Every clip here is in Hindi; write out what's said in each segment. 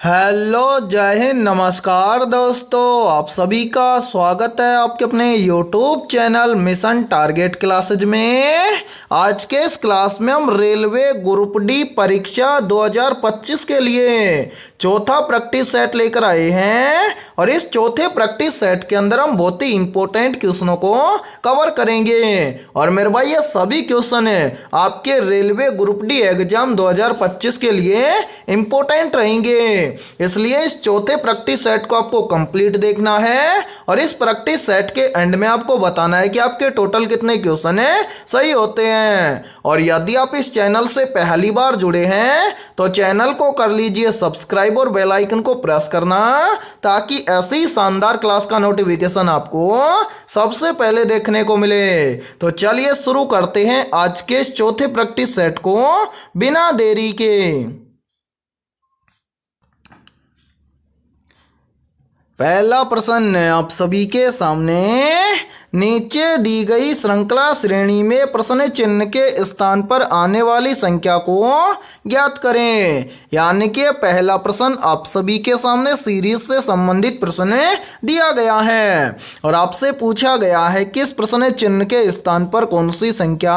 हेलो, जय हिंद, नमस्कार दोस्तों। आप सभी का स्वागत है आपके अपने YouTube channel mission target classes में। आज के इस क्लास में हम रेलवे ग्रुप डी परीक्षा 2025 के लिए चौथा प्रैक्टिस सेट लेकर आए हैं और इस चौथे प्रैक्टिस सेट के अंदर हम बहुत ही इंपॉर्टेंट क्वेश्चनों को कवर करेंगे। और मेरे भाई ये सभी क्वेश्चन आपके रेलवे ग्रुप डी एग्जाम 2025 के लिए इंपॉर्टेंट रहेंगे, इसलिए इस चौथे प्रैक्टिस सेट को आपको कंप्लीट देखना है और इस प्रैक्टिस सेट के एंड में आपको बताना है कि आपके टोटल कितने क्वेश्चन सही होते हैं। और यदि आप इस चैनल से पहली बार जुड़े हैं तो चैनल को कर लीजिए सब्सक्राइब और बेल आइकन को प्रेस करना, ताकि ऐसी शानदार क्लास का नोटिफिकेशन आपको सबसे पहले देखने को मिले। तो चलिए शुरू करते हैं आज के इस चौथे प्रैक्टिस सेट को बिना देरी के। पहला प्रश्न आप सभी के सामने, नीचे दी गई श्रृंखला श्रेणी में प्रश्न चिन्ह के स्थान पर आने वाली संख्या को ज्ञात करें। यानी कि पहला प्रश्न आप सभी के सामने सीरीज से संबंधित प्रश्न दिया गया है और आपसे पूछा गया है कि इस प्रश्न चिन्ह के स्थान पर कौन सी संख्या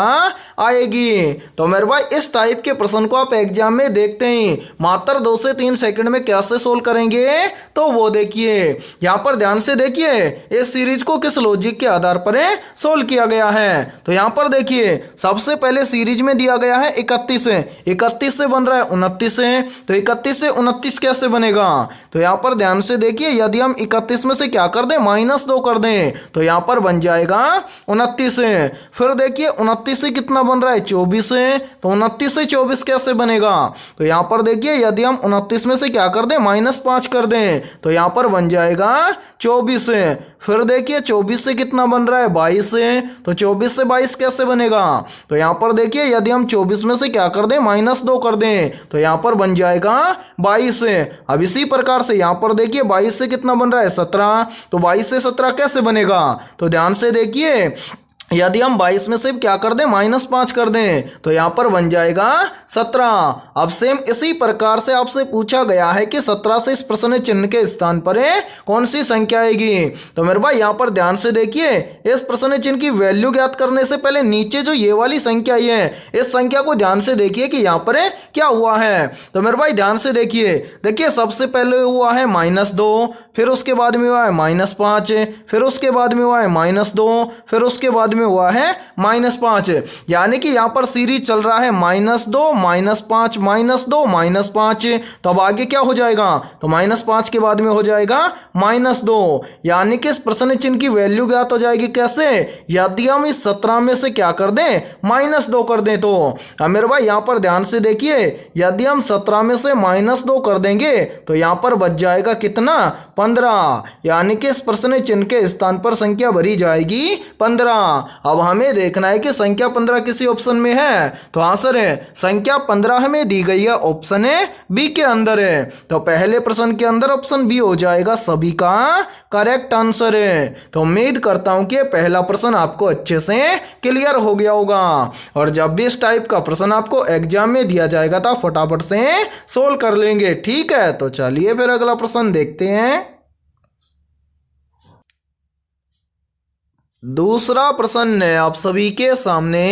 आएगी। तो मेरे भाई इस टाइप के प्रश्न को आप एग्जाम में देखते ही मात्र 2 से 3 सेकंड में कैसे सोल्व करेंगे, तो वो देखिए। यहाँ पर ध्यान से देखिए इस सीरीज को किस लॉजिक के आधार पर सोल्व किया गया है। तो यहाँ पर देखिए सबसे पहले सीरीज में दिया गया है 31 से बन रहा है 29 से, तो 31 से 29 कैसे बनेगा। तो यहाँ पर ध्यान से देखिए यदि हम 31 में से क्या कर दें -2 कर दें तो यहाँ पर बन जाएगा 29 से। फिर देखिए 29 से कितना बन रहा है 24 से, तो 29 से 24 कैसे बनेगा। तो यहाँ पर देखिए यदि हम 29 में से क्या कर दें -5 कर दें तो यहाँ पर बन जाएगा 24 से। फिर देखिए 24 से कितना बन रहा है 22 से, तो 24 से 22 कैसे बनेगा। तो यहाँ पर देखिए यदि हम 24 में से क्या कर दें -2 कर दें तो यहाँ पर बन जाएगा 22 से। अब इसी प्रकार से यहाँ पर देखिए 22 से कितना बन रहा है 17, तो 22 से 17 कैसे बनेगा। तो ध्यान से देखिए यदि हम 22 में से क्या कर दें -5 कर दें तो यहाँ पर बन जाएगा 17। अब सेम इसी प्रकार से आपसे पूछा गया है कि 17 से इस प्रश्न चिन्ह के स्थान पर कौन सी संख्या आएगी। तो मेरे भाई यहाँ पर ध्यान से देखिए इस प्रश्न चिन्ह की वैल्यू ज्ञात करने से पहले नीचे जो ये वाली संख्या ही है इस संख्या को ध्यान से देखिए कि यहाँ पर क्या हुआ है। तो मेरे भाई ध्यान से देखिए सबसे पहले हुआ है -2, फिर उसके बाद में हुआ है -5, फिर उसके बाद में हुआ है -2, फिर उसके बाद में हुआ है -5। यानी कि यहाँ पर सीरीज चल रहा है -2 -5 -2 -5। तो अब आगे क्या हो जाएगा, तो -5 के बाद में हो जाएगा -2। यानी कि इस प्रश्न चिन्ह की वैल्यू ज्ञात हो जाएगी कैसे, यदि हम इस 17 में से क्या कर दें -2 कर दें। तो अब मेरे भाई यहाँ पर ध्यान से देखिए यदि हम 17 में से -2 कर देंगे तो यहाँ पर बच जाएगा कितना 15। यानी कि इस प्रश्न चिन्ह के स्थान पर संख्या भरी जाएगी 15। अब हमें देखना है कि संख्या 15 किसी ऑप्शन में है। तो आंसर है संख्या 15 हमें दी गई है ऑप्शन बी के अंदर है। तो पहले प्रश्न के अंदर ऑप्शन बी हो जाएगा सभी का करेक्ट आंसर है। तो उम्मीद करता हूं कि पहला प्रश्न आपको अच्छे से क्लियर हो गया होगा और जब भी इस टाइप का प्रश्न आपको एग्जाम में दिया जाएगा तो आप फटाफट से सोल्व कर लेंगे। ठीक है, तो चलिए फिर अगला प्रश्न देखते हैं। दूसरा प्रश्न है आप सभी के सामने,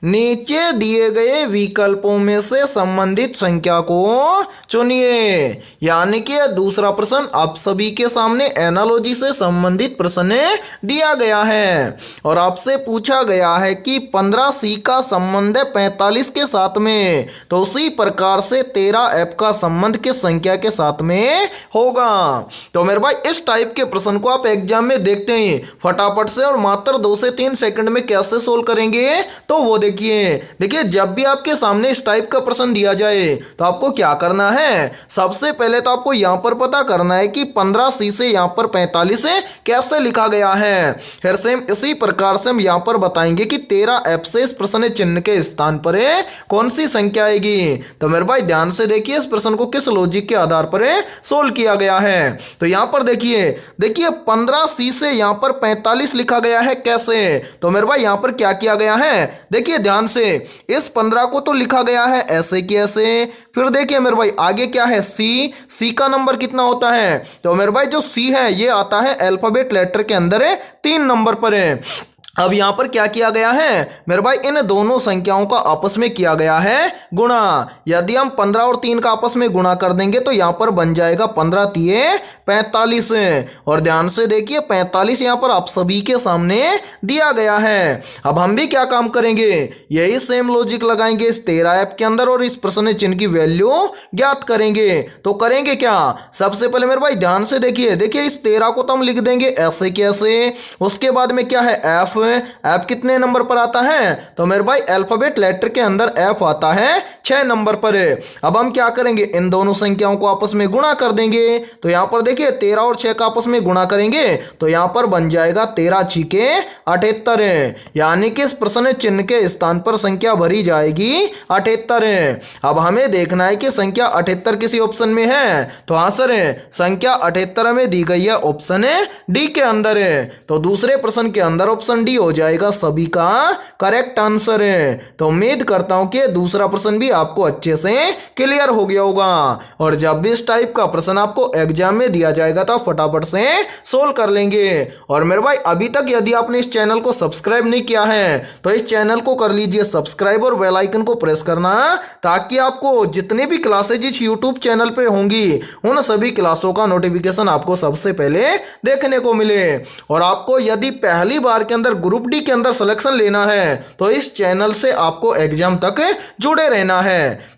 नीचे दिए गए विकल्पों में से संबंधित संख्या को चुनिए। यानी कि दूसरा प्रश्न आप सभी के सामने एनालॉजी से संबंधित प्रश्न दिया गया है और आपसे पूछा गया है कि 15C का संबंध है 45 के साथ में, तो उसी प्रकार से 13F का संबंध किस संख्या के साथ में होगा। तो मेरे भाई इस टाइप के प्रश्न को आप एग्जाम में देखते ही फटाफट से और मात्र 2 से 3 सेकंड में कैसे सोल्व करेंगे, तो वो देखिए जब भी आपके सामने इस टाइप का प्रश्न दिया जाए तो आपको क्या करना है, सबसे पहले तो आपको यहां पर पता करना है कि 15C से यहां पर 45 कैसे लिखा गया है। फिर सेम इसी प्रकार से हम यहां पर बताएंगे कि 13F से इस प्रश्न चिन्ह के स्थान पर कौन सी संख्या आएगी। तो मेरे भाई ध्यान से देखिए इस प्रश्न को किस लॉजिक के आधार पर सोल्व किया गया है। तो यहां पर देखिए 15C से यहां पर 45 लिखा लिखा गया है कैसे। तो मेरे भाई यहाँ पर क्या किया गया है, देखिए ध्यान से, इस 15 को तो लिखा गया है ऐसे की ऐसे। फिर देखिए मेरे भाई आगे क्या है, सी का नंबर कितना होता है, तो मेरे भाई जो सी है ये आता है अल्फाबेट लेटर के अंदर है, 3 नंबर पर है। अब यहां पर क्या किया गया है मेरे भाई, इन दोनों संख्याओं का आपस में किया गया है गुणा। यदि हम 15 और 3 का आपस में गुणा कर देंगे तो यहां पर बन जाएगा 15 तिये 45। और ध्यान से देखिए 45 यहां पर आप सभी के सामने दिया गया है। अब हम भी क्या काम करेंगे, यही सेम लॉजिक लगाएंगे इस 13 ऐप के अंदर और इस प्रश्न चिन्ह की वैल्यू ज्ञात करेंगे। तो करेंगे क्या, सबसे पहले मेरे भाई ध्यान से देखिए, इस 13 को तो हम लिख देंगे ऐसे कैसे। उसके बाद में क्या है एफ कितने नंबर पर आता है, तो मेरे भाई अल्फाबेट लेटर के अंदर एफ आता है 6 नंबर पर। अब हम क्या करेंगे, इन दोनों संख्याओं को आपस में गुणा कर देंगे। तो यहां पर देखिए 13 और 6 का आपस में गुणा करेंगे तो यहां पर बन जाएगा 13 छिके 78, यानी कि इस प्रश्न चिन्ह के स्थान पर संख्या भरी जाएगी 78। अब हमें देखना है कि संख्या 78 किसी ऑप्शन में है, तो हाँ सर संख्या 78 में दी गई है ऑप्शन डी के अंदर है। तो दूसरे प्रश्न के अंदर ऑप्शन डी हो जाएगा सभी का करेक्ट आंसर है। तो उम्मीद करता हूं कि दूसरा प्रश्न भी आपको अच्छे से क्लियर हो गया होगा। और जब भी इस टाइप का प्रश्न आपको एग्जाम में दिया जाएगा तो फटाफट से सोल्व कर लेंगे। और मेरे भाई अभी तक यदि आपने इस चैनल को सब्सक्राइब नहीं किया है तो इस चैनल को कर लीजिए सब्सक्राइब और बेल आइकन को प्रेस करना, ताकि आपको जितनी भी क्लासेज इस यूट्यूब चैनल पर होंगी उन सभी क्लासों का नोटिफिकेशन आपको सबसे पहले देखने को मिले। और आपको यदि पहली बार के अंदर ग्रुप डी के अंदर सिलेक्शन लेना है तो इस चैनल से आपको एग्जाम तक जुड़े रहना है।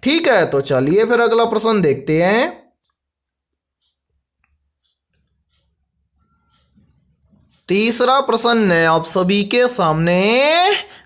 ठीक है, तो चलिए फिर अगला प्रश्न देखते हैं। तीसरा प्रश्न है आप सभी के सामने,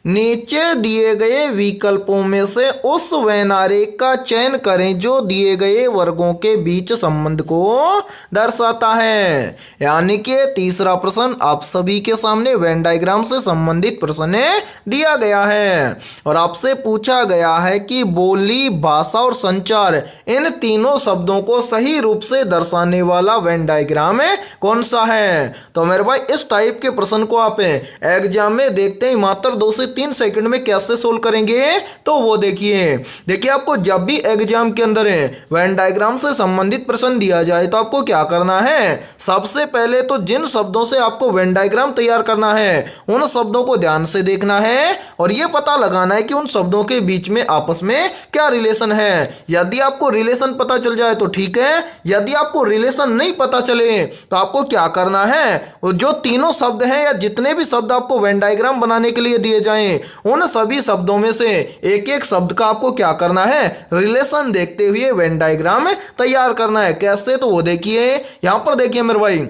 नीचे दिए गए विकल्पों में से उस वैनारेख का चयन करें जो दिए गए वर्गों के बीच संबंध को दर्शाता है। यानी कि तीसरा प्रश्न आप सभी के सामने वेन डायग्राम से संबंधित प्रश्न दिया गया है और आपसे पूछा गया है कि बोली, भाषा और संचार इन तीनों शब्दों को सही रूप से दर्शाने वाला वेन डायग्राम कौन सा है। तो मेरे भाई इस टाइप के प्रश्न को आप एग्जाम में देखते ही मात्र 2 से 3 सेकंड में कैसे सोल्व करेंगे, तो वो देखिए आपको जब भी एग्जाम के अंदर वेन डायग्राम से संबंधित प्रश्न दिया जाए तो आपको क्या करना है, सबसे पहले तो जिन शब्दों से आपको वेन डायग्राम तैयार करना है उन शब्दों को ध्यान से देखना है और ये पता लगाना है कि उन शब्दों के बीच में आपस में क्या रिलेशन है। यदि आपको रिलेशन पता चल जाए तो ठीक है, यदि आपको रिलेशन नहीं पता चले तो आपको क्या करना है, जो तीनों शब्द हैं या जितने भी शब्द आपको वेन डायग्राम बनाने के लिए दिए जाएं उन सभी शब्दों में से एक एक शब्द का आपको क्या करना है, रिलेशन देखते हुए वेन डायग्राम तैयार करना है। कैसे, तो वो देखिए यहां पर देखिए मेरे भाई,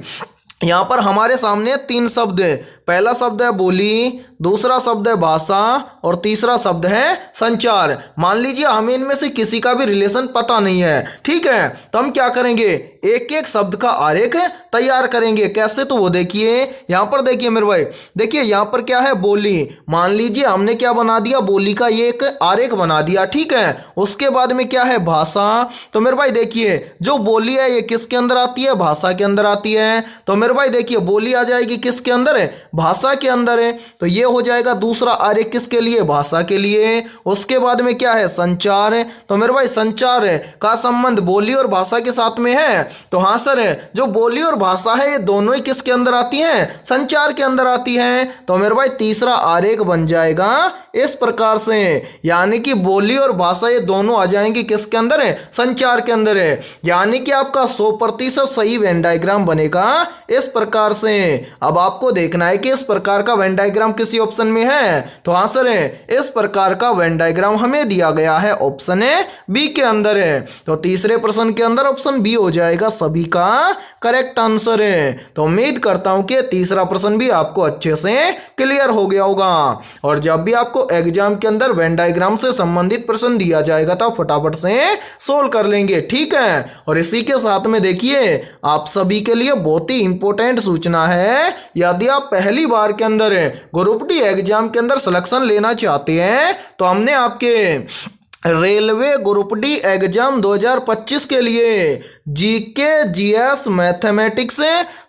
यहां पर हमारे सामने 3 शब्द है। पहला शब्द है बोली, दूसरा शब्द है भाषा और तीसरा शब्द है संचार। मान लीजिए हमें इनमें से किसी का भी रिलेशन पता नहीं है, ठीक है, तो हम क्या करेंगे, एक एक शब्द का आरेख तैयार करेंगे। कैसे, तो वो देखिए यहां पर देखिए मेरे भाई, देखिए यहां पर क्या है बोली, मान लीजिए हमने क्या बना दिया, बोली का ये एक आरेख बना दिया, ठीक है। उसके बाद में क्या है भाषा, तो मेरे भाई देखिए जो बोली है ये किसके अंदर आती है, भाषा के अंदर आती है। तो मेरे भाई देखिए बोली आ जाएगी किसके अंदर है, भाषा के अंदर है। तो ये हो जाएगा दूसरा आरेख किसके लिए, भाषा के लिए। उसके बाद में क्या है संचार है, तो मेरे भाई संचार का संबंध बोली और भाषा के साथ में है। तो हाँ सर जो बोली और भाषा है ये दोनों ही किसके अंदर आती हैं, संचार के अंदर आती हैं। तो मेरे भाई तीसरा आरेख बन जाएगा इस प्रकार से, यानी कि बोली और भाषा ये दोनों आ जाएंगी किसके अंदर है, संचार के अंदर है। यानी कि आपका 100% सही वेन डायग्राम बनेगा इस प्रकार से। अब आपको देखना है कि इस प्रकार का वेन डायग्राम किसी ऑप्शन में है, तो हाँ सर इस प्रकार का वेन डायग्राम हमें दिया गया है ऑप्शन बी के अंदर है। तो तीसरे प्रश्न के अंदर ऑप्शन बी हो जाएगा सभी का करेक्ट आंसर है। तो उम्मीद करता हूं कि तीसरा प्रश्न भी आपको अच्छे से क्लियर हो गया होगा। और जब भी आपको एग्जाम के अंदर वेन डायग्राम से संबंधित प्रश्न दिया जाएगा तो फटाफट से सोल्व कर लेंगे, ठीक है। और इसी के साथ में देखिए आप सभी के लिए बहुत ही इंपॉर्टेंट सूचना है, यदि आप पहली बार के अंदर ग्रुप डी एग्जाम के अंदर सिलेक्शन लेना चाहते हैं तो हमने आपके रेलवे ग्रुप डी एग्जाम 2025 के लिए GK, GS, mathematics,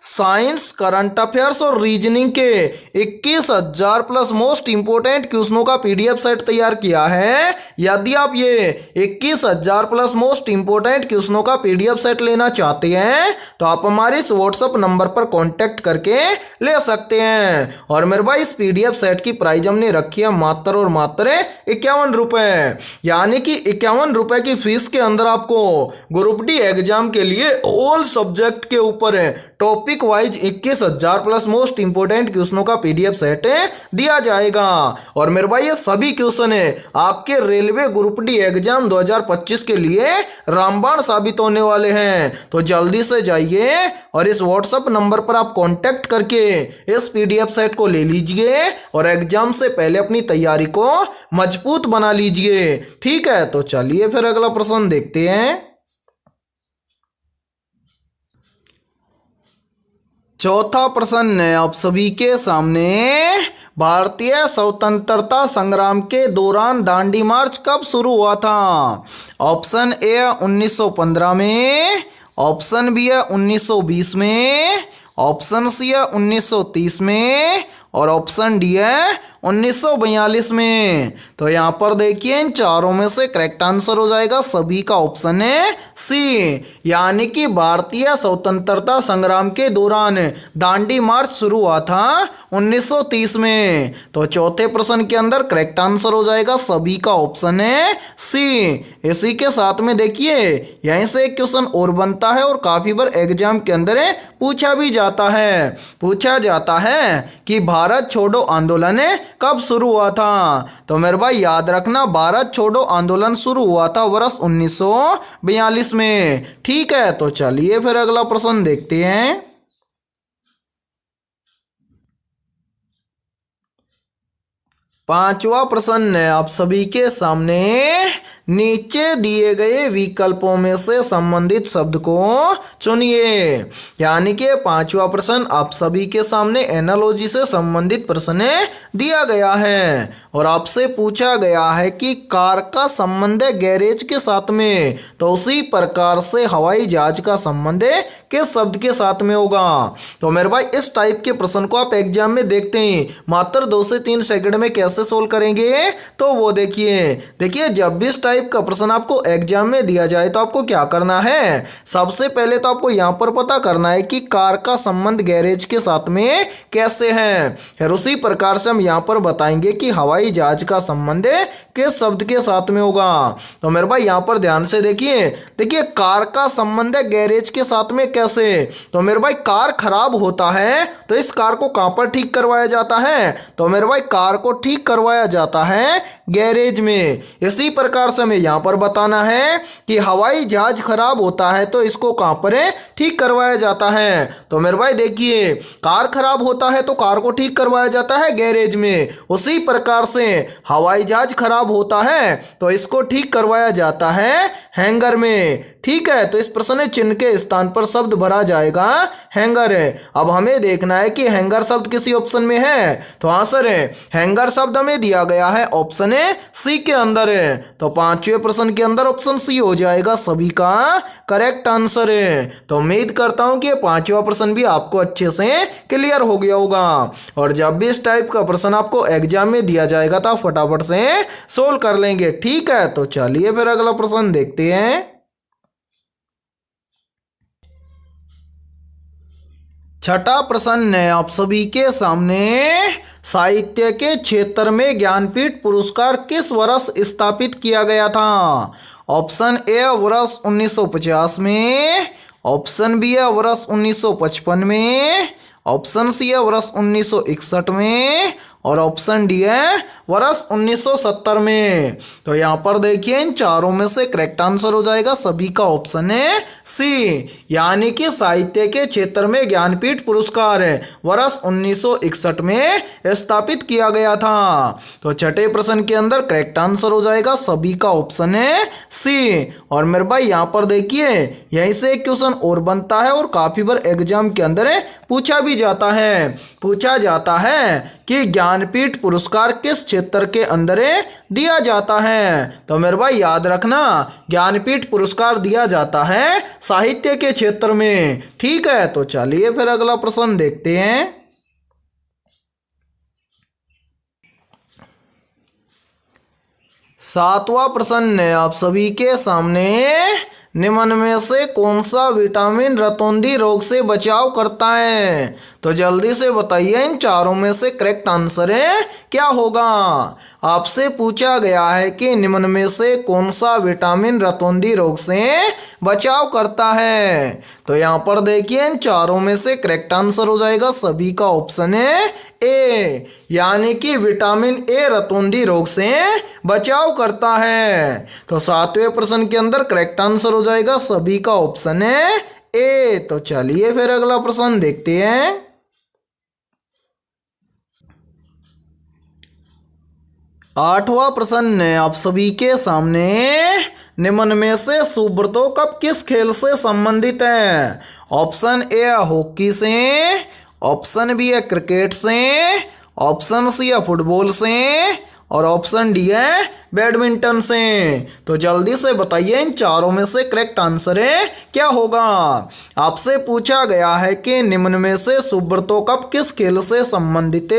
science, current affairs और रीजनिंग के 21,000 प्लस मोस्ट इंपोर्टेंट क्वेश्चनों का पीडीएफ सेट तैयार किया है। यदि आप ये 21,000 प्लस मोस्ट इंपोर्टेंट क्वेश्चनों का पीडीएफ सेट लेना चाहते हैं तो आप हमारे इस व्हाट्सएप नंबर पर कांटेक्ट करके ले सकते हैं। और मेरे भाई इस पीडीएफ सेट की प्राइस हमने रखी है मात्र और मात्र 51 रुपये, यानी कि 51 रुपए की फीस के अंदर आपको ग्रुप डी एग्जाम के लिए ऑल सब्जेक्ट के ऊपर topic wise 21,000 plus most important क्वेश्चनों का पीडीएफ सेट दिया जाएगा। और मेरे भाई ये सभी क्वेश्चन आपके रेलवे ग्रुप डी एग्जाम 2025 के लिए रामबाण साबित होने वाले हैं। तो जल्दी से जाइए और इस व्हाट्सएप नंबर पर आप कांटेक्ट करके इस पीडीएफ सेट को ले लीजिए और एग्जाम से पहले अपनी तैयारी को मजबूत बना लीजिए। ठीक है, तो चलिए फिर अगला प्रश्न देखते हैं। चौथा प्रश्न है आप सभी के सामने, भारतीय स्वतंत्रता संग्राम के दौरान दांडी मार्च कब शुरू हुआ था? ऑप्शन ए 1915 में, ऑप्शन बी है 1920 में, ऑप्शन सी है 1930 में और ऑप्शन डी है 1942 में। तो यहाँ पर देखिए इन चारों में से करेक्ट आंसर हो जाएगा सभी का ऑप्शन है सी, यानी कि भारतीय स्वतंत्रता संग्राम के दौरान दांडी मार्च शुरू हुआ था 1930 में। तो चौथे प्रश्न के अंदर करेक्ट आंसर हो जाएगा सभी का ऑप्शन है सी। इसी के साथ में देखिए यहीं से एक क्वेश्चन और बनता है और काफी बार एग्जाम के अंदर पूछा भी जाता है, कि भारत छोड़ो आंदोलन कब शुरू हुआ था? तो मेरे भाई याद रखना, भारत छोड़ो आंदोलन शुरू हुआ था वर्ष 1942 में। ठीक है, तो चलिए फिर अगला प्रश्न देखते हैं। पांचवा प्रश्न है आप सभी के सामने, नीचे दिए गए विकल्पों में से संबंधित शब्द को चुनिए। यानी कि पांचवा प्रश्न आप सभी के सामने एनालॉजी से संबंधित प्रश्न दिया गया है और आपसे पूछा गया है कि कार का संबंध है गैरेज के साथ में, तो उसी प्रकार से हवाई जहाज का संबंध किस शब्द के साथ में होगा? तो मेरे भाई इस टाइप के प्रश्न को आप एग्जाम में देखते हैं मात्र 2 से 3 सेकंड में कैसे सोल्व करेंगे, तो वो देखिए जब भी इस टाइप का प्रश्न आपको एग्जाम में दिया जाए तो आपको क्या करना है, सबसे पहले तो आपको यहाँ पर पता करना है कि कार का संबंध गैरेज के साथ में कैसे है। फिर उसी प्रकार से हम यहाँ पर बताएंगे कि हवाई जहाज का संबंध किस शब्द के साथ में होगा। तो मेरे भाई यहाँ पर ध्यान से देखिए कार का संबंध है गैरेज के साथ में कैसे? तो मेरे भाई कार खराब होता है तो इस कार को कहाँ पर ठीक करवाया जाता है? तो मेरे भाई कार को ठीक करवाया जाता है गैरेज में। इसी प्रकार से हमें यहाँ पर बताना है कि हवाई जहाज खराब होता है तो इसको कहाँ पर ठीक करवाया जाता है? तो मेरे भाई देखिए कार खराब होता है तो कार को ठीक करवाया जाता है गैरेज में, उसी प्रकार से हवाई जहाज खराब होता है तो इसको ठीक करवाया जाता है हैंगर में। ठीक है, तो इस प्रश्न चिन्ह के स्थान पर शब्द भरा जाएगा हैंगर। अब हमें देखना है कि हैंगर शब्द किसी ऑप्शन में है, तो आंसर है हैंगर शब्द हमें दिया गया है ऑप्शन सी के अंदर है। तो पांचवें प्रश्न के अंदर ऑप्शन सी हो जाएगा सभी का करेक्ट आंसर है। तो उम्मीद करता हूं कि पांचवा प्रश्न भी आपको अच्छे से क्लियर हो गया होगा और जब भी इस टाइप का प्रश्न आपको एग्जाम में दिया जाएगा तो फटाफट से सोल्व कर लेंगे। ठीक है, तो चलिए फिर अगला प्रश्न देखते हैं। छठा प्रश्न है आप सभी के सामने, साहित्य के क्षेत्र में ज्ञानपीठ पुरस्कार किस वर्ष स्थापित किया गया था? ऑप्शन ए वर्ष 1950 में, ऑप्शन बी है वर्ष 1955 में, ऑप्शन सी है वर्ष 1961 में और ऑप्शन डी है वर्ष 1970 में। तो यहाँ पर देखिए इन चारों में से करेक्ट आंसर हो जाएगा सभी का ऑप्शन है सी, यानी कि साहित्य के क्षेत्र में ज्ञानपीठ पुरस्कार वर्ष 1961 में स्थापित किया गया था। तो छठे प्रश्न के अंदर करेक्ट आंसर हो जाएगा सभी का ऑप्शन है सी। और मेरे भाई यहाँ पर देखिए यहीं से एक क्वेश्चन और बनता है और काफी बार एग्जाम के अंदर पूछा भी जाता है। पूछा जाता है कि ज्ञानपीठ पुरस्कार किस क्षेत्र के अंदर दिया जाता है? तो मेरे भाई याद रखना, ज्ञानपीठ पुरस्कार दिया जाता है साहित्य के क्षेत्र में। ठीक है, तो चलिए फिर अगला प्रश्न देखते हैं। 7वां प्रश्न है आप सभी के सामने, निम्न में से कौन सा विटामिन रतौंधी रोग से बचाव करता है? तो जल्दी से बताइए, इन चारों में से करेक्ट आंसर है क्या होगा? आपसे पूछा गया है कि निम्न में से कौन सा विटामिन रतौंधी रोग से बचाव करता है। तो यहाँ पर देखिए, इन चारों में से करेक्ट आंसर हो जाएगा सभी का ऑप्शन है ए, यानी कि विटामिन ए रतौंधी रोग से बचाव करता है। तो 7वें प्रश्न के अंदर करेक्ट आंसर हो जाएगा सभी का ऑप्शन है ए। तो चलिए फिर अगला प्रश्न देखते हैं। 8वां प्रश्न है आप सभी के सामने, निम्न में से सुब्रतो कप किस खेल से संबंधित है? ऑप्शन ए है हॉकी से, ऑप्शन बी है क्रिकेट से, ऑप्शन सी है फुटबॉल से और ऑप्शन डी है बैडमिंटन से। तो जल्दी से बताइए, इन चारों में से करेक्ट आंसर है क्या होगा? आपसे पूछा गया है कि निम्न में से सुब्रतो कप किस खेल से संबंधित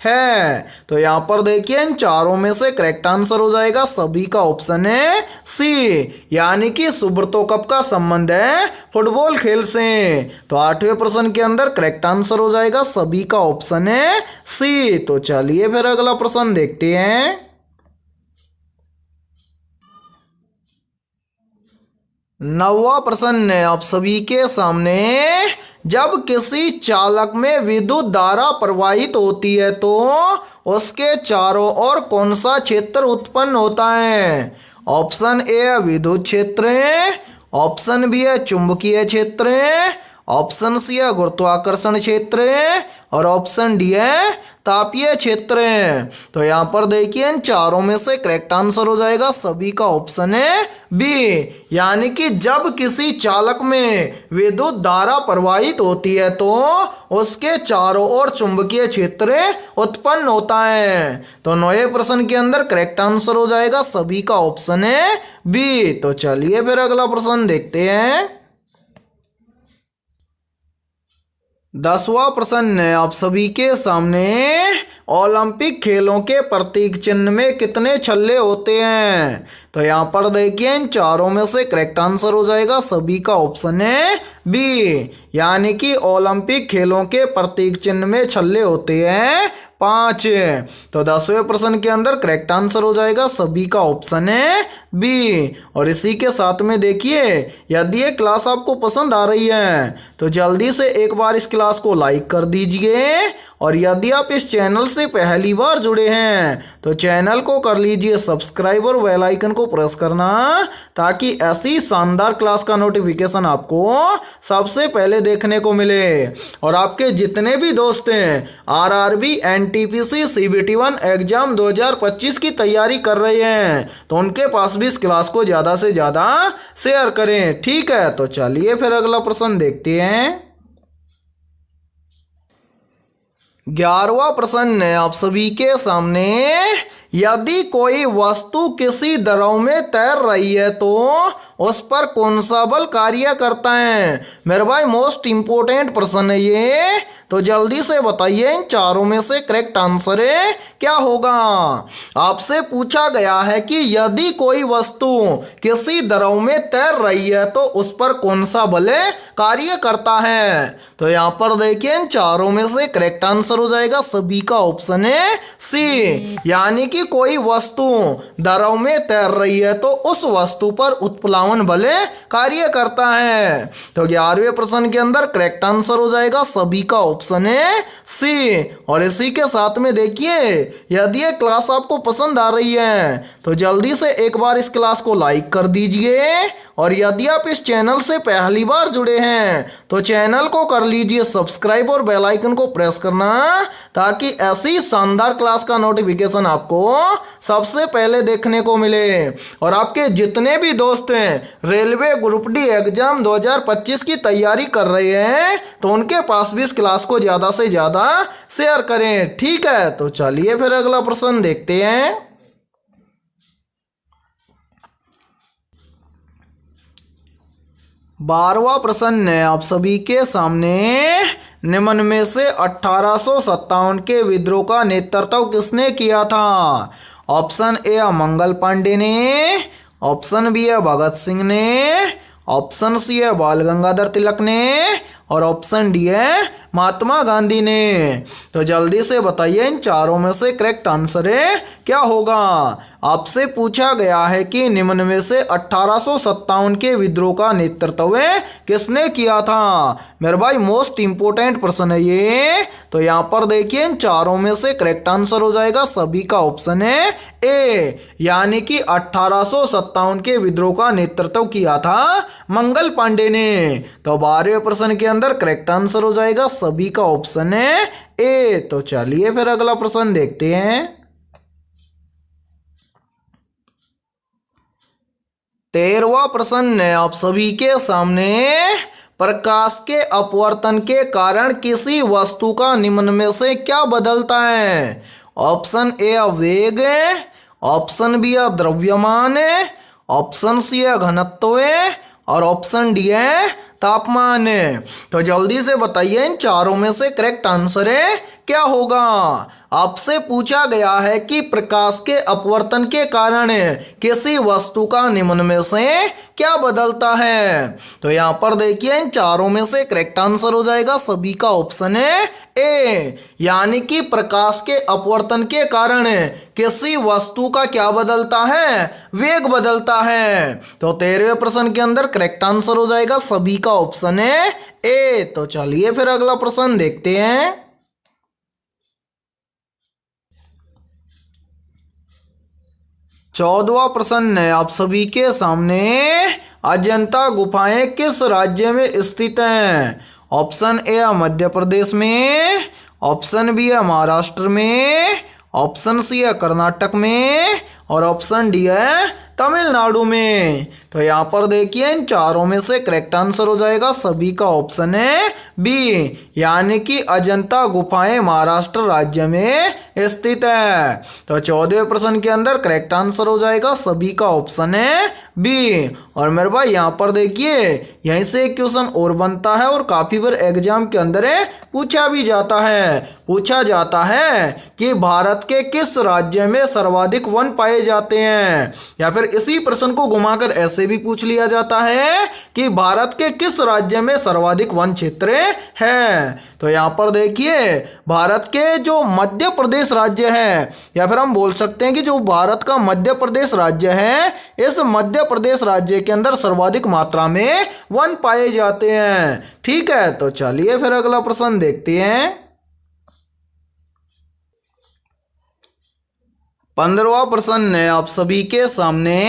है। तो यहाँ पर देखिए, इन चारों में से करेक्ट आंसर हो जाएगा सभी का ऑप्शन है सी, यानी कि सुब्रतो कप का संबंध है फुटबॉल खेल से। तो 8वें प्रश्न के अंदर करेक्ट आंसर हो जाएगा सभी का ऑप्शन है सी। तो चलिए फिर अगला प्रश्न देखते हैं। 9वां प्रश्न है आप सभी के सामने, जब किसी चालक में विद्युत धारा प्रवाहित होती है तो उसके चारों ओर कौन सा क्षेत्र उत्पन्न होता है? ऑप्शन ए है विद्युत क्षेत्र, ऑप्शन बी है चुंबकीय क्षेत्र, ऑप्शन सी है गुरुत्वाकर्षण क्षेत्र और ऑप्शन डी है तापीय क्षेत्र। तो यहाँ पर देखिए, इन चारों में से करेक्ट आंसर हो जाएगा सभी का ऑप्शन है बी, यानी कि जब किसी चालक में विद्युत धारा प्रवाहित होती है तो उसके चारों ओर चुंबकीय क्षेत्र उत्पन्न होता है। तो 9वें प्रश्न के अंदर करेक्ट आंसर हो जाएगा सभी का ऑप्शन है बी। तो चलिए फिर अगला प्रश्न देखते हैं। 10वां प्रश्न है आप सभी के सामने, ओलंपिक खेलों के प्रतीक चिन्ह में कितने छल्ले होते हैं? तो यहाँ पर देखिए, इन चारों में से करेक्ट आंसर हो जाएगा सभी का ऑप्शन है बी, यानी कि ओलंपिक खेलों के प्रतीक चिन्ह में छल्ले होते हैं 5। तो 10वें प्रश्न के अंदर करेक्ट आंसर हो जाएगा सभी का ऑप्शन है बी। और इसी के साथ में देखिए, यदि ये क्लास आपको पसंद आ रही है तो जल्दी से एक बार इस क्लास को लाइक कर दीजिए, और यदि आप इस चैनल से पहली बार जुड़े हैं तो चैनल को कर लीजिए सब्सक्राइब और बेल आइकन को प्रेस करना, ताकि ऐसी शानदार क्लास का नोटिफिकेशन आपको सबसे पहले देखने को मिले। और आपके जितने भी दोस्त हैं आरआरबी, एनटीपीसी, सीबीटी 1 एग्जाम 2025 की तैयारी कर रहे हैं तो उनके पास भी इस क्लास को ज़्यादा से ज़्यादा शेयर करें। ठीक है, तो चलिए फिर अगला प्रश्न देखते हैं। 11वां प्रश्न है आप सभी के सामने, यदि कोई वस्तु किसी द्रव में तैर रही है तो उस पर कौन सा बल कार्य करता है? मेरे भाई मोस्ट इंपोर्टेंट प्रश्न है ये, तो जल्दी से बताइए, इन चारों में से करेक्ट आंसर है क्या होगा? आपसे पूछा गया है कि यदि कोई वस्तु किसी द्रव में तैर रही है तो उस पर कौन सा बल कार्य करता है? तो यहाँ पर देखिए, इन चारों में से करेक्ट आंसर हो जाएगा सभी का ऑप्शन है सी, यानी कि कोई वस्तु द्रव में तैर रही है तो उस वस्तु पर उत्प्लावन बल कार्य करता है। तो 11वें प्रश्न के अंदर करेक्ट आंसर हो जाएगा सभी का ऑप्शन है सी। और इसी के साथ में देखिए, यदि ये क्लास आपको पसंद आ रही है तो जल्दी से एक बार इस क्लास को लाइक कर दीजिए, और यदि आप इस चैनल से पहली बार जुड़े हैं तो चैनल को कर लीजिए सब्सक्राइब और बेल आइकन को प्रेस करना, ताकि ऐसी शानदार क्लास का नोटिफिकेशन आपको सबसे पहले देखने को मिले। और आपके जितने भी दोस्त हैं रेलवे ग्रुप डी एग्जाम 2025 की तैयारी कर रहे हैं तो उनके पास भी इस क्लास को ज़्यादा से ज़्यादा शेयर करें। ठीक है, तो चलिए फिर अगला प्रश्न देखते हैं। 12वां प्रश्न है आप सभी के सामने, निम्न में से 1857 के विद्रोह का नेतृत्व किसने किया था? ऑप्शन ए मंगल पांडे ने, ऑप्शन बी है भगत सिंह ने, ऑप्शन सी है बाल गंगाधर तिलक ने, और ऑप्शन डी है महात्मा गांधी ने। तो जल्दी से बताइए इन चारों में से करेक्ट आंसर है क्या होगा? आपसे पूछा गया है कि निम्न में से 1857 के विद्रोह का नेतृत्व किसने किया था। मेरे भाई मोस्ट इंपोर्टेंट प्रश्न है ये। तो यहाँ पर देखिए इन चारों में से करेक्ट आंसर हो जाएगा सभी का ऑप्शन है ए, यानी कि 1857 के विद्रोह का नेतृत्व किया था मंगल पांडे ने। तो 12वें प्रश्न के अंदर करेक्ट आंसर हो जाएगा सभी का ऑप्शन है ए। तो चलिए फिर अगला प्रश्न देखते हैं। 13वां प्रश्न है आप सभी के सामने, प्रकाश के अपवर्तन के कारण किसी वस्तु का निम्न में से क्या बदलता है? ऑप्शन ए वेग, ऑप्शन बी द्रव्यमान, ऑप्शन सी है घनत्व, और ऑप्शन डी है तापमान। तो जल्दी से बताइए इन चारों में से करेक्ट आंसर है क्या होगा? आपसे पूछा गया है कि प्रकाश के अपवर्तन के कारण किसी वस्तु का निम्न में से क्या बदलता है। तो यहाँ पर देखिए इन चारों में से करेक्ट आंसर हो जाएगा सभी का ऑप्शन है ए, यानी कि प्रकाश के अपवर्तन के कारण किसी वस्तु का क्या बदलता है? वेग बदलता है। तो 13वें प्रश्न के अंदर करेक्ट आंसर हो जाएगा सभी का ऑप्शन है ए। तो चलिए फिर अगला प्रश्न देखते हैं। 14वां प्रश्न है आप सभी के सामने, अजंता गुफाएं किस राज्य में स्थित हैं? ऑप्शन ए मध्य प्रदेश में, ऑप्शन बी है महाराष्ट्र में, ऑप्शन सी है कर्नाटक में, और ऑप्शन डी है तमिलनाडु में। तो यहाँ पर देखिए इन चारों में से करेक्ट आंसर हो जाएगा सभी का ऑप्शन है बी, यानी कि अजंता गुफाएं महाराष्ट्र राज्य में स्थित है। तो 14वें प्रश्न के अंदर करेक्ट आंसर हो जाएगा सभी का ऑप्शन है बी। और मेरे भाई यहाँ पर देखिए यहीं से एक क्वेश्चन और बनता है और काफी बार एग्जाम के अंदर पूछा भी जाता है। पूछा जाता है कि भारत के किस राज्य में सर्वाधिक वन पाए जाते हैं, या फिर इसी प्रश्न को घुमाकर ऐसे भी पूछ लिया जाता है कि भारत के किस राज्य में सर्वाधिक वन क्षेत्र है। तो यहाँ पर देखिए भारत के जो मध्य प्रदेश राज्य है, या फिर हम बोल सकते हैं कि जो भारत का मध्य प्रदेश राज्य है, इस मध्य प्रदेश राज्य के अंदर सर्वाधिक मात्रा में वन पाए जाते हैं। ठीक है, तो चलिए फिर अगला प्रश्न देखते हैं। 15वां प्रश्न है आप सभी के सामने,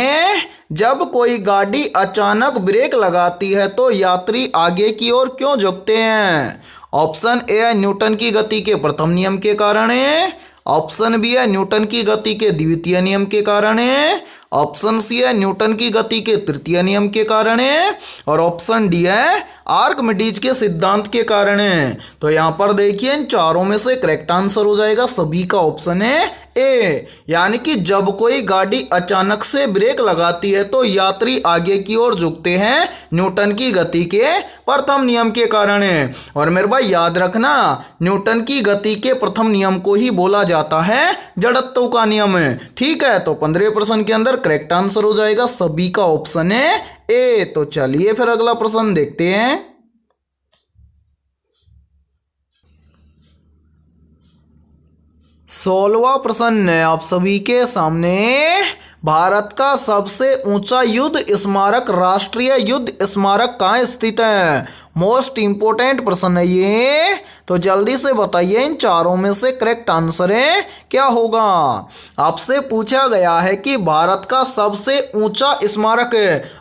जब कोई गाड़ी अचानक ब्रेक लगाती है तो यात्री आगे की ओर क्यों झुकते हैं? ऑप्शन ए है न्यूटन की गति के प्रथम नियम के कारण है, ऑप्शन बी है न्यूटन की गति के द्वितीय नियम के कारण है, ऑप्शन सी है न्यूटन की गति के तृतीय नियम के कारण है, और ऑप्शन डी है आर्किमिडीज के सिद्धांत के कारण है। तो यहाँ पर देखिए इन चारों में से करेक्ट आंसर हो जाएगा सभी का ऑप्शन है ए, यानी कि जब कोई गाड़ी अचानक से ब्रेक लगाती है तो यात्री आगे की ओर झुकते हैं न्यूटन की गति के प्रथम नियम के कारण है। और मेरे भाई याद रखना, न्यूटन की गति के प्रथम नियम को ही बोला जाता है जड़त्व का नियम है। ठीक है, तो 15वें प्रश्न के अंदर करेक्ट आंसर हो जाएगा सभी का ऑप्शन है ए। तो चलिए फिर अगला प्रश्न देखते हैं। 16वां प्रश्न है आप सभी के सामने, भारत का सबसे ऊंचा युद्ध स्मारक राष्ट्रीय युद्ध स्मारक कहाँ स्थित है? मोस्ट इंपोर्टेंट प्रश्न है ये। तो जल्दी से बताइए इन चारों में से करेक्ट आंसर है क्या होगा। आपसे पूछा गया है कि भारत का सबसे ऊंचा स्मारक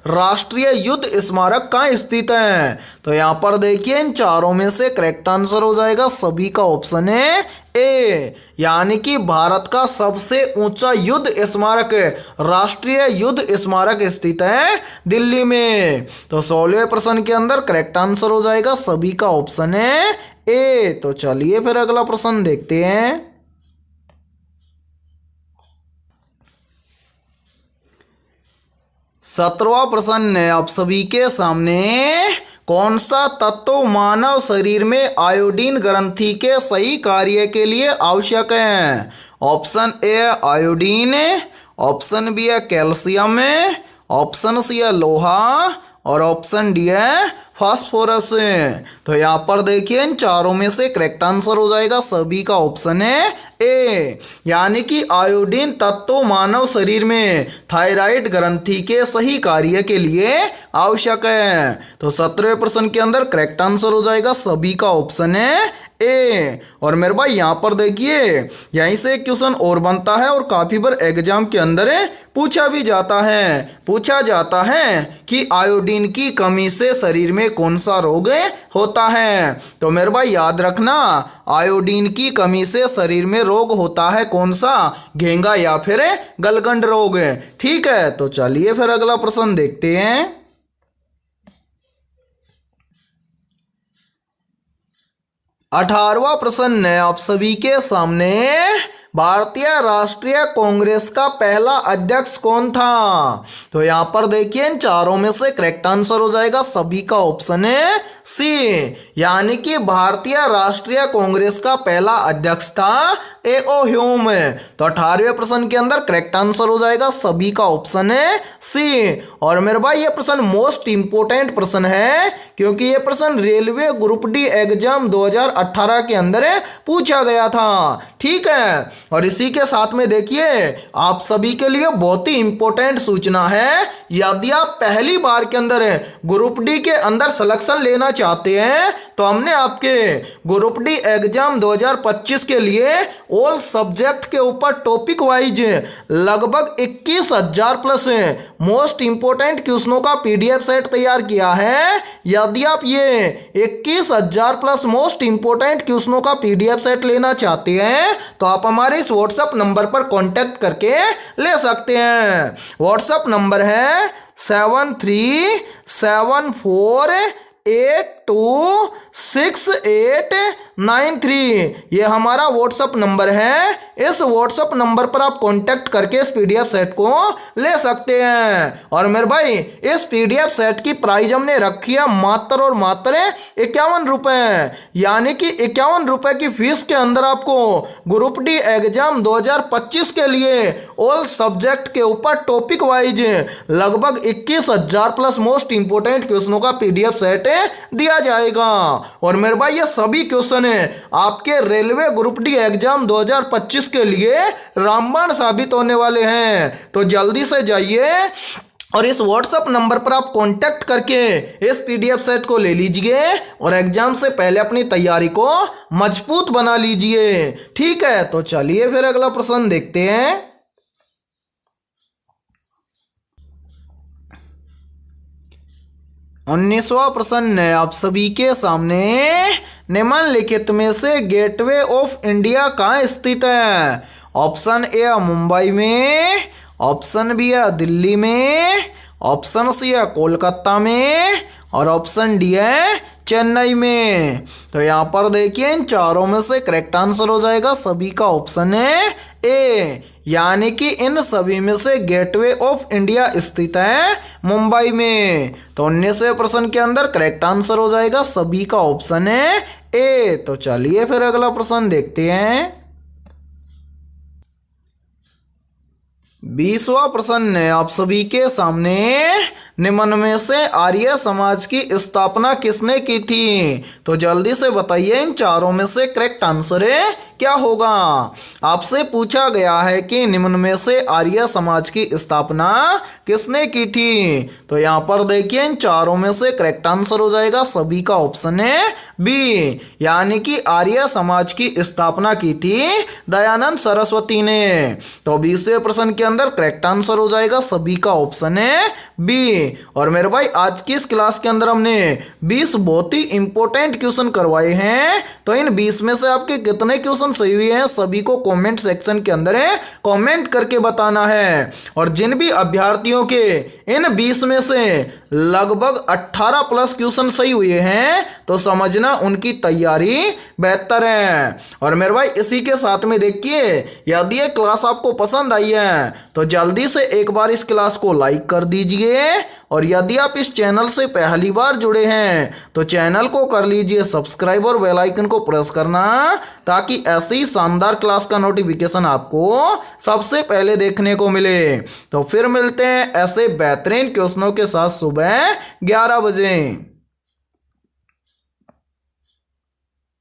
राष्ट्रीय युद्ध स्मारक कहाँ स्थित है। तो यहाँ पर देखिए इन चारों में से करेक्ट आंसर हो जाएगा सभी का ऑप्शन है ए, यानी कि भारत का सबसे ऊंचा युद्ध स्मारक राष्ट्रीय युद्ध स्मारक स्थित है दिल्ली में। तो 16वें प्रश्न के अंदर करेक्ट आंसर हो जाएगा सभी का ऑप्शन है ए। तो चलिए फिर अगला प्रश्न देखते हैं। 17वां प्रश्न है आप सभी के सामने। कौन सा तत्व मानव शरीर में आयोडीन ग्रंथि के सही कार्य के लिए आवश्यक है। Option A iodine, option B है कैल्शियम, ऑप्शन सी है लोहा और ऑप्शन डी है फास्फोरस। तो यहाँ पर देखिए इन चारों में से करेक्ट आंसर हो जाएगा सभी का ऑप्शन है ए, यानी कि आयोडीन तत्व मानव शरीर में थायराइड ग्रंथि के सही कार्य के लिए आवश्यक है। तो 17वें प्रश्न के अंदर करेक्ट आंसर हो जाएगा सभी का ऑप्शन है ए। और मेरे भाई यहाँ पर देखिए यहीं से एक क्वेश्चन और बनता है और काफी बार एग्जाम के अंदर पूछा भी जाता है कि आयोडीन की कमी से शरीर में कौन सा रोग होता है। तो मेरे भाई याद रखना आयोडीन की कमी से शरीर में रोग होता है कौन सा, घेंगा या फिर गलगंड रोग। ठीक है, तो चलिए फिर अगला प्रश्न देखते हैं। 18वां प्रश्न है आप सभी के सामने। भारतीय राष्ट्रीय कांग्रेस का पहला अध्यक्ष कौन था। तो यहाँ पर देखिए इन चारों में से करेक्ट आंसर हो जाएगा सभी का ऑप्शन है सी, यानी कि भारतीय राष्ट्रीय कांग्रेस का पहला अध्यक्ष था ए.ओ. ह्यूम। तो 18वें प्रश्न के अंदर करेक्ट आंसर हो जाएगा सभी का ऑप्शन है सी। और मेरे भाई ये प्रश्न मोस्ट इंपोर्टेंट प्रश्न है क्योंकि ये प्रश्न रेलवे ग्रुप डी एग्जाम 2018 के अंदर पूछा गया था। ठीक है, और इसी के साथ में देखिए आप सभी के लिए बहुत ही इंपॉर्टेंट सूचना है। यदि आप पहली बार के अंदर ग्रुप डी के अंदर सिलेक्शन लेना चाहते हैं तो हमने आपके ग्रुप डी एग्जाम 2025 के लिए ऑल सब्जेक्ट के ऊपर टॉपिक वाइज लगभग 21,000 प्लस मोस्ट इंपोर्टेंट क्वेश्चनों का पीडीएफ सेट तैयार किया है। यदि आप ये 21,000 प्लस मोस्ट इंपोर्टेंट क्वेश्चनों का पीडीएफ सेट लेना चाहते हैं तो आप हमारे इस व्हाट्सएप नंबर पर कांटेक्ट करके ले सकते हैं। व्हाट्सएप नंबर है 7374826893। ये हमारा व्हाट्सएप नंबर है। इस व्हाट्सएप नंबर पर आप कांटेक्ट करके इस पीडीएफ सेट को ले सकते हैं। और मेरे भाई इस पीडीएफ सेट की प्राइस हमने रखी है मात्र और मात्र 51 रुपए, यानी कि 51 रुपए की फीस के अंदर आपको ग्रुप डी एग्जाम 2025 के लिए ऑल सब्जेक्ट के ऊपर टॉपिक वाइज लगभग 21,000 प्लस मोस्ट इंपोर्टेंट क्वेश्चनों का पीडीएफ सेट दिया जाएगा। और मेरे भाई ये सभी क्वेश्चन आपके रेलवे ग्रुप डी एग्जाम 2025 के लिए रामबाण साबित होने वाले हैं। तो जल्दी से जाइए और इस व्हाट्सएप नंबर पर आप कांटेक्ट करके इस पीडीएफ सेट को ले लीजिए और एग्जाम से पहले अपनी तैयारी को मजबूत बना लीजिए। ठीक है, तो चलिए फिर अगला प्रश्न देखते हैं। 19वां प्रश्न है आप सभी के सामने। निम्नलिखित में से गेटवे ऑफ इंडिया कहाँ स्थित है। ऑप्शन ए मुंबई में, ऑप्शन बी है दिल्ली में, ऑप्शन सी है कोलकाता में और ऑप्शन डी है चेन्नई में। तो यहाँ पर देखिए इन चारों में से करेक्ट आंसर हो जाएगा सभी का ऑप्शन है ए, यानी कि इन सभी में से गेटवे ऑफ इंडिया स्थित है मुंबई में। तो 19वें प्रश्न के अंदर करेक्ट आंसर हो जाएगा सभी का ऑप्शन है ए। तो चलिए फिर अगला प्रश्न देखते हैं। 20वां प्रश्न है आप सभी के सामने। निम्न में से आर्य समाज की स्थापना किसने की थी? तो जल्दी से बताइए इन चारों में से करेक्ट आंसर क्या होगा। आपसे पूछा गया है कि निम्न में से आर्य समाज की स्थापना किसने की थी? तो यहाँ पर देखिए इन चारों में से करेक्ट आंसर हो जाएगा सभी का ऑप्शन है बी, यानी कि आर्य समाज की स्थापना की थी दयानंद सरस्वती ने। तो 20वें प्रश्न के अंदर करेक्ट आंसर हो जाएगा सभी का ऑप्शन है बी। और मेरे भाई आज की इस क्लास के अंदर हमने 20 बहुत ही इंपॉर्टेंट क्वेश्चन करवाए हैं। तो इन 20 में से आपके कितने क्वेश्चन सही हुए हैं सभी को कमेंट सेक्शन के अंदर कमेंट करके बताना है। और जिन भी अभ्यर्थियों के इन 20 में से लगभग 18 प्लस क्वेश्चन सही हुए हैं तो समझना उनकी तैयारी बेहतर है। और मेरे भाई इसी के साथ में देखिए यदि ये क्लास आपको पसंद आई है तो जल्दी से एक बार इस क्लास को लाइक कर दीजिए। और यदि आप इस चैनल से पहली बार जुड़े हैं तो चैनल को कर लीजिए सब्सक्राइब और बेल आइकन को प्रेस करना, ताकि ऐसी शानदार क्लास का नोटिफिकेशन आपको सबसे पहले देखने को मिले। तो फिर मिलते हैं ऐसे बेहतरीन क्वेश्चनों के साथ सुबह 11 बजे।